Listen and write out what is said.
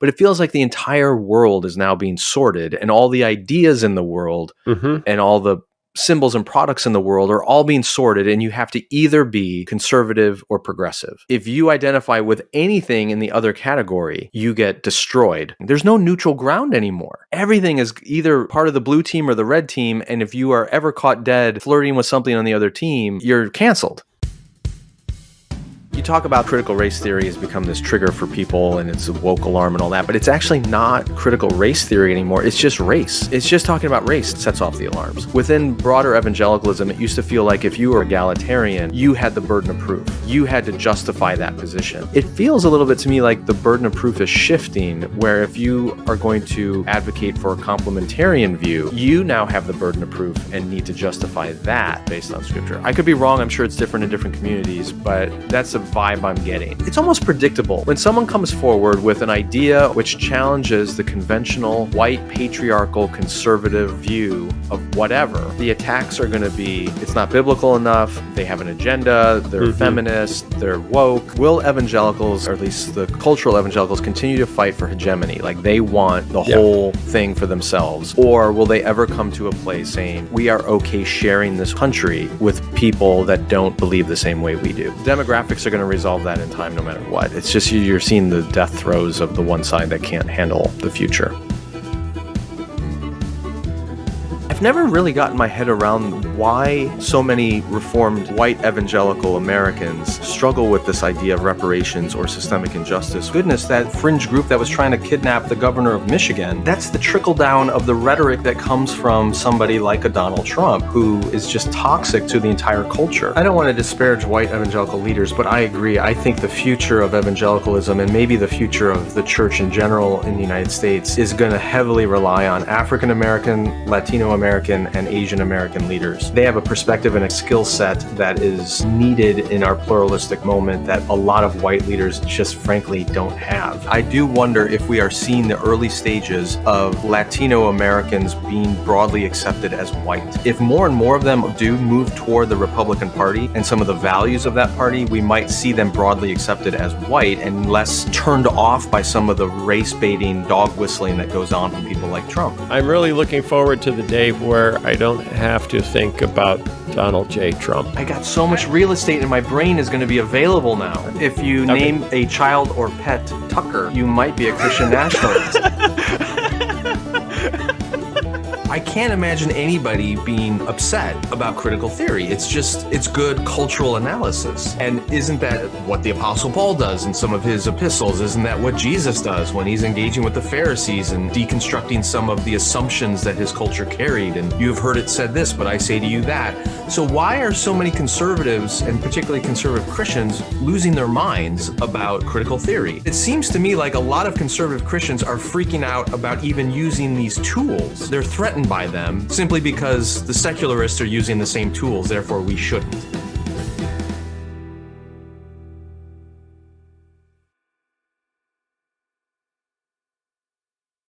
But it feels like the entire world is now being sorted, and all the ideas in the world and all the symbols and products in the world are all being sorted, and you have to either be conservative or progressive. If you identify with anything in the other category, you get destroyed. There's no neutral ground anymore. Everything is either part of the blue team or the red team, and if you are ever caught dead flirting with something on the other team, you're canceled. You talk about critical race theory has become this trigger for people, and it's a woke alarm and all that, but it's actually not critical race theory anymore. It's just race. It's just talking about race that sets off the alarms. Within broader evangelicalism, it used to feel like if you were egalitarian, you had the burden of proof. You had to justify that position. It feels a little bit to me like the burden of proof is shifting, where if you are going to advocate for a complementarian view, you now have the burden of proof and need to justify that based on scripture. I could be wrong. I'm sure it's different in different communities, but that's the vibe I'm getting. It's almost predictable when someone comes forward with an idea which challenges the conventional white patriarchal conservative view of whatever. The attacks are going to be, it's not biblical enough, they have an agenda, they're feminist, they're woke. Will evangelicals, or at least the cultural evangelicals, continue to fight for hegemony? Like they want the whole thing for themselves? Or will they ever come to a place saying, we are okay sharing this country with people that don't believe the same way we do? Demographics are going to resolve that in time no matter what. It's just you're seeing the death throes of the one side that can't handle the future. I've never really gotten my head around why so many reformed white evangelical Americans struggle with this idea of reparations or systemic injustice. Goodness, that fringe group that was trying to kidnap the governor of Michigan, that's the trickle down of the rhetoric that comes from somebody like a Donald Trump, who is just toxic to the entire culture. I don't want to disparage white evangelical leaders, but I agree. I think the future of evangelicalism, and maybe the future of the church in general in the United States, is going to heavily rely on African American, Latino American, and Asian American leaders. They have a perspective and a skill set that is needed in our pluralistic moment that a lot of white leaders just frankly don't have. I do wonder if we are seeing the early stages of Latino Americans being broadly accepted as white. If more and more of them do move toward the Republican Party and some of the values of that party, we might see them broadly accepted as white and less turned off by some of the race-baiting dog whistling that goes on from people like Trump. I'm really looking forward to the day where I don't have to think about Donald J. Trump. I got so much real estate in my brain is going to be available now. If you name a child or pet Tucker, you might be a Christian nationalist. I can't imagine anybody being upset about critical theory. It's good cultural analysis. And isn't that what the Apostle Paul does in some of his epistles? Isn't that what Jesus does when he's engaging with the Pharisees and deconstructing some of the assumptions that his culture carried? And you have heard it said this, but I say to you that. So why are so many conservatives, and particularly conservative Christians, losing their minds about critical theory? It seems to me like a lot of conservative Christians are freaking out about even using these tools. They're threatened by them simply because the secularists are using the same tools, therefore we shouldn't.